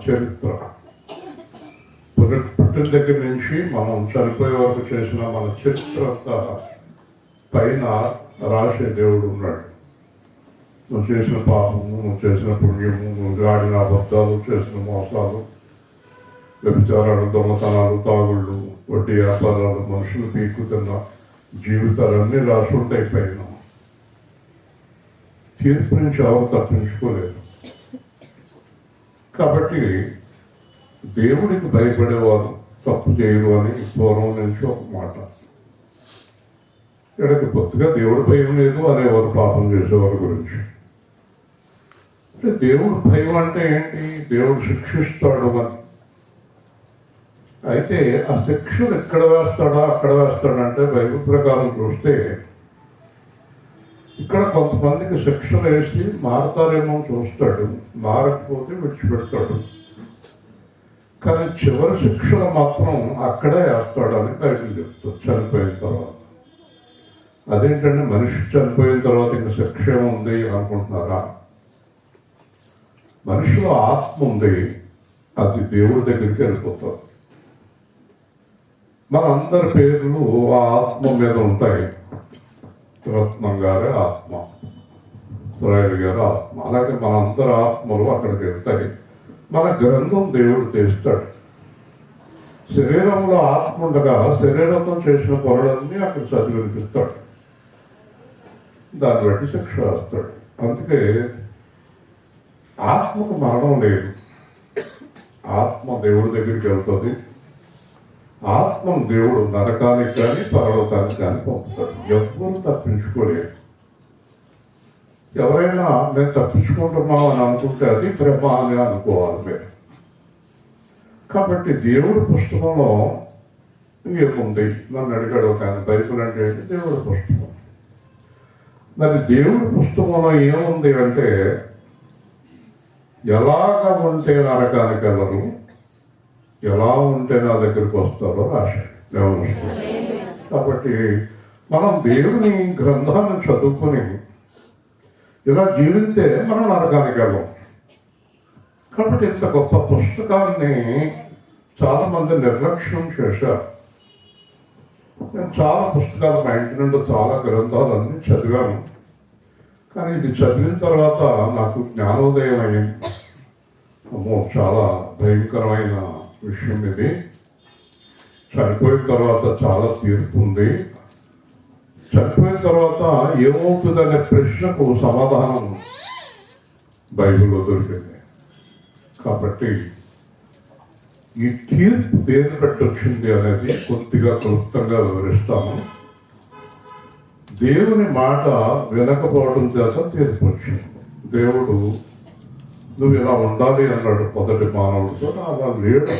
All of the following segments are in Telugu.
చరిత్ర. పుట్టిన దగ్గర నుంచి మనం చనిపోయే వరకు చేసిన మన చరిత్ర అంతా పైన రాసే దేవుడు ఉన్నాడు. నువ్వు చేసిన పాపము, నువ్వు చేసిన పుణ్యము, నువ్వు ఆడిన అబద్ధాలు, చేసిన మోసాలు, వ్యభిచారాలు, దొంగతనాలు, తాగుళ్ళు, వడ్డీ వ్యాపారాలు, మనుషులు పీకుతున్న జీవితాలన్నీ రాసి ఉంటాయి పైన. తీర్పు నుంచి ఎవరు తప్పించుకోలేదు. కాబట్టి దేవుడికి భయపడేవారు తప్పు చేయరు అని పూర్వం నుంచి ఒక మాట. ఇక్కడికి కొత్తగా దేవుడి భయం లేదు అనేవారు పాపం చేసేవారి గురించి. అంటే దేవుడు భయం అంటే ఏంటి? దేవుడు శిక్షిస్తాడు అని. అయితే ఆ శిక్షను ఎక్కడ వేస్తాడా అక్కడ వేస్తాడంటే బైబిల్ ప్రకారం చూస్తే ఇక్కడ కొంతమందికి శిక్షలు వేసి మారతారేమో చూస్తాడు, మారకపోతే విడిచిపెడతాడు. కానీ చివరి శిక్షలు మాత్రం అక్కడే వేస్తాడని బైబిల్ చెప్తాడు చనిపోయిన తర్వాత. అదేంటంటే మనిషి చనిపోయిన తర్వాత ఇంకా శిక్ష ఏముంది అనుకుంటున్నారా? మనిషిలో ఆత్మ ఉంది, అది దేవుడి దగ్గరికి వెళ్ళిపోతుంది. మనందరి పేర్లు ఆ ఆత్మ మీద ఉంటాయి. రత్నం గారి ఆత్మ, సురాయుడు గారి ఆత్మ, అలాగే మనందరి ఆత్మలు అక్కడికి వెళ్తాయి. మన గ్రంథం దేవుడు తీస్తాడు. శరీరంలో ఆత్మ ఉండగా శరీరంతో చేసిన పనులన్నీ అక్కడ చదివి వినిపిస్తాడు. దాన్ని బట్టి శిక్ష వేస్తాడు. అందుకే ఆత్మకు మరణం లేదు. ఆత్మ దేవుడి దగ్గరికి వెళ్తుంది. ఆత్మను దేవుడు నరకానికి కానీ పరలోకానికి కానీ పంపుతాడు. ఎవ్వరూ తప్పించుకోలేదు. ఎవరైనా నేను తప్పించుకుంటున్నాం అని అనుకుంటే అది భ్రమ అని అనుకోవాలి మీరు. కాబట్టి దేవుడి పుస్తకంలో ఏముంది నన్ను అడిగాడు కానీ బైబిల్ అంటే ఏంటి? దేవుడి పుస్తకం. మరి దేవుడి పుస్తకంలో ఏముంది అంటే ఎలాగ ఉంటే నరకానికి వెళ్ళరు, ఎలా ఉంటే నా దగ్గరికి వస్తారో రాశాడు. కాబట్టి మనం దేవుని గ్రంథాన్ని చదువుకొని ఇలా జీవిస్తే మనం నరకానికి వెళ్ళం. కాబట్టి ఇంత గొప్ప పుస్తకాన్ని చాలామంది నిర్లక్ష్యం చేశారు. నేను చాలా పుస్తకాలు మా ఇంటి నుండి చాలా గ్రంథాలన్నీ చదివాను. కానీ ఇది చదివిన తర్వాత నాకు జ్ఞానోదయం అయింది. అమ్మో, చాలా భయంకరమైన విషయం ఇది. చనిపోయిన తర్వాత చాలా తీర్పు ఉంది. చనిపోయిన తర్వాత ఏమవుతుందనే ప్రశ్నకు సమాధానం బైబిల్లో దొరికింది. కాబట్టి ఈ తీర్పు దేని బట్టి వచ్చింది అనేది కొద్దిగా క్లుప్తంగా వివరిస్తాము. దేవుని మాట వినకపోవడం చేత తీర్పు వచ్చింది. దేవుడు నువ్వు ఇలా ఉండాలి అన్నాడు మొదటి మానవుడితో, అలా లేడు.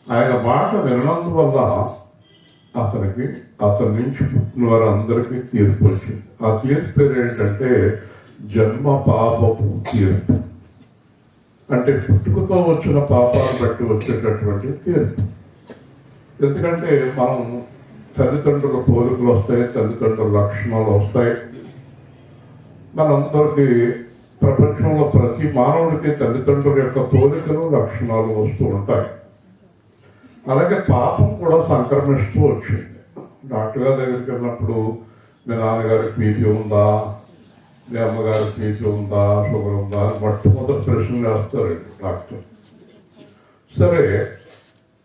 ఆయన మాట వినందువల్ల అతని నుంచి పుట్టిన వారందరికీ తీర్పు వచ్చింది. ఆ తీర్పు పేరు ఏంటంటే జన్మ పాపపు తీర్పు. అంటే పుట్టుకతో వచ్చిన పాపాన్ని బట్టి వచ్చేటటువంటి తీర్పు. ఎందుకంటే మనం తల్లిదండ్రుల పోలికలు వస్తాయి, తల్లిదండ్రుల లక్షణాలు వస్తాయి. మనందరికీ ప్రపంచంలో ప్రతి మానవుడికి తల్లిదండ్రుల యొక్క పోలికలు లక్షణాలు వస్తూ ఉంటాయి. అలాగే పాపం కూడా సంక్రమిస్తూ వచ్చింది. డాక్టర్ గారి దగ్గరికి వెళ్ళినప్పుడు మీ నాన్నగారికి బీపీ ఉందా, మీ అమ్మగారికి బీపీ ఉందా, షుగర్ ఉందా అని మొట్టమొదటి ప్రశ్నలు వేస్తారు డాక్టర్. సరే,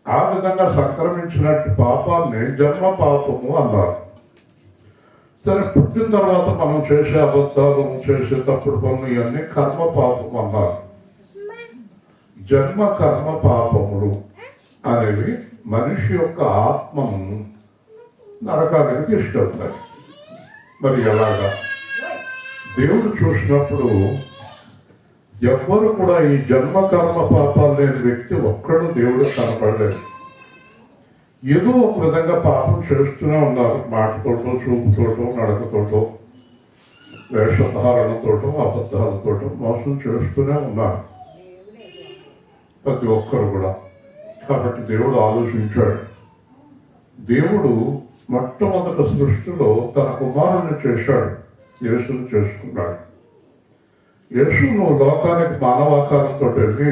ఆ విధంగా సంక్రమించినట్టు పాపాన్ని జన్మ పాపము అన్నారు. సరే, పుట్టిన తర్వాత మనం చేసే అబద్ధాలు, చేసే తప్పుడు పనులు ఇవన్నీ కర్మ పాపం అన్నారు. జన్మ కర్మ పాపములు అనేవి మనిషి యొక్క ఆత్మను నరకానికి తీసుకెళ్తాయి. మరి ఎలాగా? దేవుడు చూసినప్పుడు ఎవ్వరు కూడా ఈ జన్మ కర్మ పాపాలు లేని వ్యక్తి ఒక్కడు దేవుడు కనపడలేదు. ఏదో ఒక విధంగా పాపం చేస్తూనే ఉన్నారు. మాటతోటో, చూపుతోటో, నడకతోటో, వేషధారణతోటో, అబద్ధాలతోటో మోసం చేస్తూనే ఉన్నారు ప్రతి ఒక్కరు కూడా. కాబట్టి దేవుడు ఆలోచించాడు. దేవుడు మొట్టమొదటి సృష్టిలో తన కుమారుని చేశాడు, యేసుని చేసుకున్నాడు. యేసు నువ్వు లోకానికి మానవాకారంతో వెళ్ళి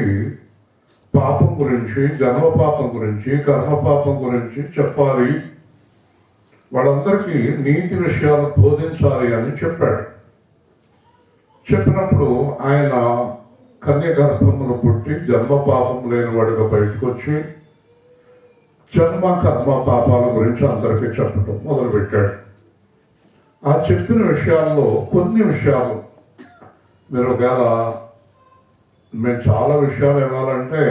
పాపం గురించి, జన్మ పాపం గురించి, కర్మ పాపం గురించి చెప్పాలి, వాళ్ళందరికీ నీతి విషయాలు బోధించాలి అని చెప్పాడు. చెప్పినప్పుడు ఆయన కన్య గర్భమును పుట్టి జన్మ పాపం లేని వాడిగా బయటకు వచ్చి జన్మ కర్మ పాపాల గురించి అందరికీ చెప్పడం మొదలుపెట్టాడు. ఆ చెప్పిన విషయాల్లో కొన్ని విషయాలు మీరు ఒకవేళ మేము చాలా విషయాలు వినాలంటే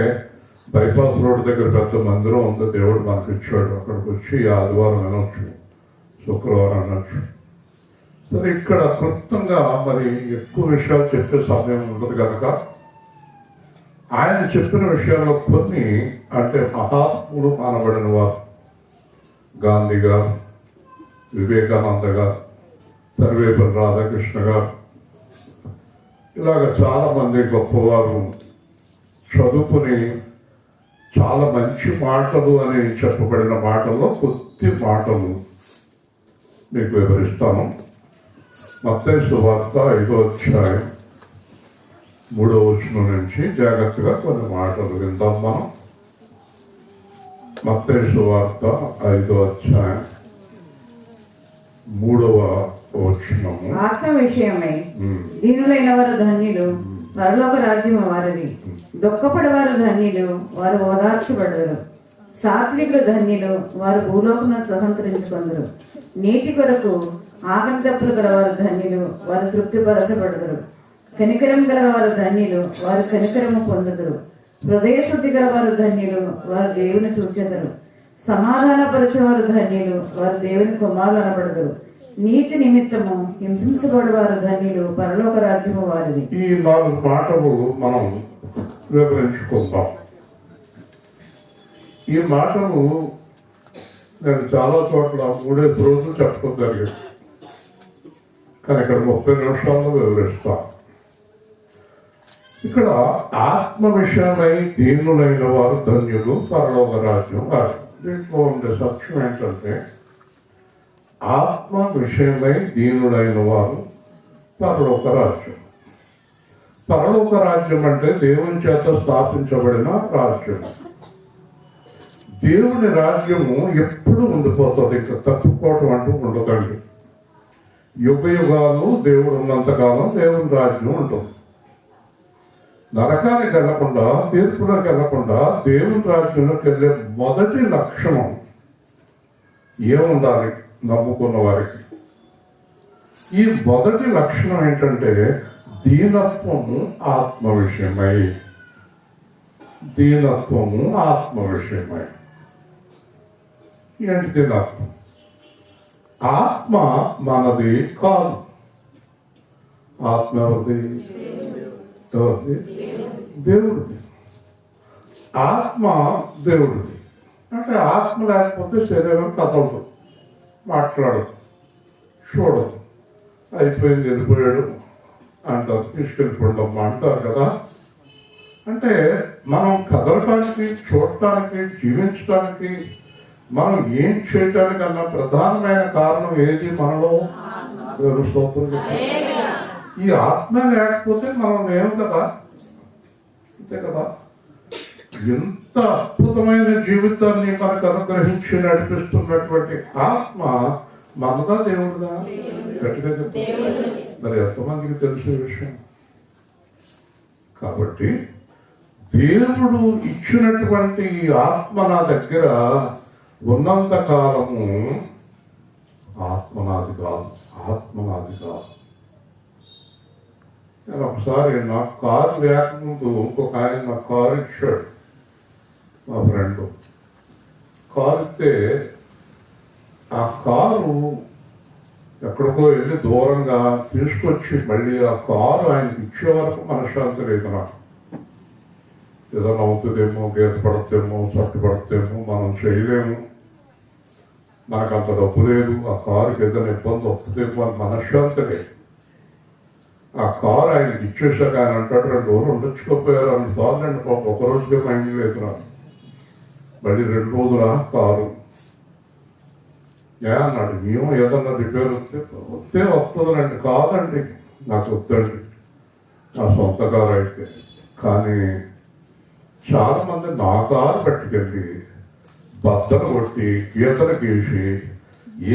బైపాస్ రోడ్ దగ్గర పెద్ద మందిరం ఉంది, దేవుడు మనకు ఇచ్చాడు, అక్కడికి వచ్చి ఆదివారం వినొచ్చు, శుక్రవారం వినొచ్చు. సరే, ఇక్కడ క్లుప్తంగా మరి ఎక్కువ విషయాలు చెప్పే సమయం ఉండదు కనుక ఆయన చెప్పిన విషయాల్లో కొన్ని, అంటే మహాత్ములు అనబడిన వారు గాంధీ గారు, వివేకానంద గారు, సర్వేపల్లి రాధాకృష్ణ గారు, ఇలాగ చాలామంది గొప్పవారు చదువుకుని చాలా మంచి మాటలు అని చెప్పబడిన మాటల్లో కొద్ది మాటలు మీకు వివరిస్తాను. మత్తయి సువార్త 5వ అధ్యాయం 3వ వచనం నుంచి జాగ్రత్తగా కొన్ని మాటలు విందాం మనం. మత్తయి సువార్త 5వ అధ్యాయం 3వ వచనము. ఆత్మ విషయమై దీనులైన వారు ధన్యులు, పరలోక రాజ్యము వారిది. దుఃఖపడవారు ధన్యులు, వారు ఓదార్చబడరు. సాత్వికులు ధన్యులు, వారు భూలోకమును స్వతంత్రించుకొందరు. నీతి కొరకు ఆకలి దప్పులు గలవారు ధన్యులు, వారు తృప్తిపరచబడదురు. కనికరం గలవారు ధన్యులు, వారు కనికరము పొందుదురు. హృదయ శుద్ధి గలవారు ధన్యులు, వారు దేవుని చూచెదరు. సమాధానపరచేవారు ధన్యులు, వారు దేవుని కుమారులు అనబడదురు. నీతి నిమిత్తము హింసించబడేవారు ధన్యులు, పరలోక రాజ్యము వారిది. ఈ 4 మాటలు మనం వివరించుకుందాం. ఈ మాటలు నేను చాలా చోట్ల 3 రోజులు చెప్పడం జరిగింది, కానీ ఇక్కడ 30 నిమిషాల్లో వివరిస్తాను. ఇక్కడ ఆత్మ విషయమై దీనులైన వారు ధన్యులు, పరలోక రాజ్యం వారు. దీంట్లో ఉండే సత్యం ఏంటంటే ఆత్మ విషయమై దీనులైన వారు పరలోక రాజ్యం. పరలోక రాజ్యం అంటే దేవుని చేత స్థాపించబడిన రాజ్యం. దేవుని రాజ్యము ఎప్పుడు ఉండిపోతుంది, ఇంకా తప్పుకోవటం అంటూ ఉండదండి. యుగ యుగాలు దేవుడు ఉన్నంతకాలం దేవుని రాజ్యం ఉంటుంది. నరకానికి వెళ్లకుండా, తీర్పులోకి వెళ్లకుండా దేవుని రాజ్యంలోకి వెళ్ళే మొదటి లక్షణం ఏముండాలి నమ్ముకున్న వారికి? ఈ మొదటి లక్షణం ఏంటంటే దీనత్వము ఆత్మ విషయమై. దీనత్వము ఆత్మ విషయమై. ఏంటి దీనత్వం? ఆత్మ మనది కాదు. ఆత్మ ఎవరిది? దేవుడిది. ఆత్మ దేవుడిది. అంటే ఆత్మ లేకపోతే శరీరం కదలదు, మాట్లాడదు, చూడదు. అయిపోయింది, వెళ్ళిపోయాడు అంటారు, తీసుకెళ్ళిపోండమ్మా అంటారు కదా. అంటే మనం కదలటానికి, చూడటానికి, జీవించడానికి, మనం ఏం చేయటానికన్నా ప్రధానమైన కారణం ఏది మనలో? స్తోత్రం. ఈ ఆత్మ లేకపోతే మనం లేవు కదా, అంతే కదా. ఎంత అద్భుతమైన జీవితాన్ని మనకు అనుగ్రహించి నడిపిస్తున్నటువంటి ఆత్మ మనదా దేవుడుదా? గట్టిగా చెప్పాలి. మరి ఎంతమందికి తెలిసే విషయం? కాబట్టి దేవుడు ఇచ్చినటువంటి ఈ ఆత్మ నా దగ్గర ఉన్నంత కాలము ఆత్మనాది కాదు, ఆత్మనాది కాదు. నేను ఒకసారి నాకు కారు లేకముందు ఇంకొక ఆయన నాకు కారు ఇచ్చాడు, మా ఫ్రెండ్. కారు ఇస్తే ఆ కారు ఎక్కడికో వెళ్ళి దూరంగా తీసుకొచ్చి మళ్ళీ ఆ కారు ఆయనకి ఇచ్చే వరకు మనశ్శాంతి లేదు నాకు. ఏదైనా అవుతుందేమో, గీత పడుతుందేమో, చట్టు పడుతుందేమో, మనం చేయలేము, మనకు అంత డబ్బు లేదు, ఆ కారుకి ఏదైనా ఇబ్బంది వస్తుందేమో అని మనశ్శాంతి లేదు. ఆ కారు ఆయనకి ఇచ్చేసాక ఆయన అంటాడు, 2 రోజులు ఉండొచ్చుకోపోయారు. 2 సార్లు అండి పాప, ఒక రోజుకే మైండ్ లేదు నాకు. మళ్ళీ 2 రోజుల కారు అన్నాడు. మేము ఏదన్నా రిపేర్ వస్తే వస్తుందండి. కాదండి, నాకు వద్దండి. నా సొంత కారు అయితే. కానీ చాలామంది నా కారు పట్టుకెళ్ళి బద్దలు కొట్టి గీతలు గీసి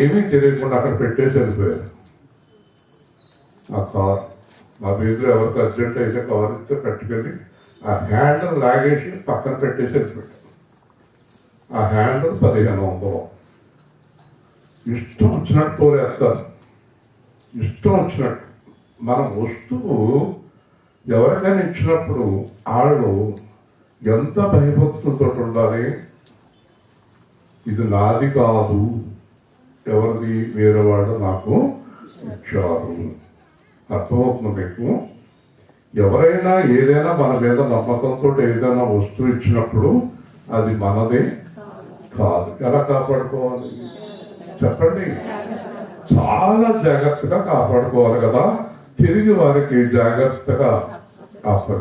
ఏమీ తెలియకుండా అక్కడ పెట్టేసి వెళ్ళిపోయారు. ఆ కారు మా వీధిలో ఎవరికి అర్జెంట్ అయితే కారు ఇస్తే పట్టుకెళ్ళి ఆ హ్యాండిల్ లాగేసి పక్కన పెట్టేసి వెళ్ళిపోయారు. ఆ హ్యాండిల్ 1500. ఇష్టం వచ్చినట్టు తోలేస్తారు, ఇష్టం వచ్చినట్టు. మన వస్తువు ఎవరికైనా ఇచ్చినప్పుడు వాళ్ళు ఎంత భయభక్తులతో ఉండాలి. ఇది నాది కాదు, ఎవరిది, వేరే వాళ్ళు నాకు ఇచ్చారు. అర్థమవుతుంది మీకు? ఎవరైనా ఏదైనా మన మీద నమ్మకంతో ఏదైనా వస్తువు ఇచ్చినప్పుడు అది మనదే కాదు. ఎలా కాపాడుకోవాలి చెప్పండి? చాలా జాగ్రత్తగా కాపాడుకోవాలి కదా. తిరిగి వారికి జాగ్రత్తగా అప్పగి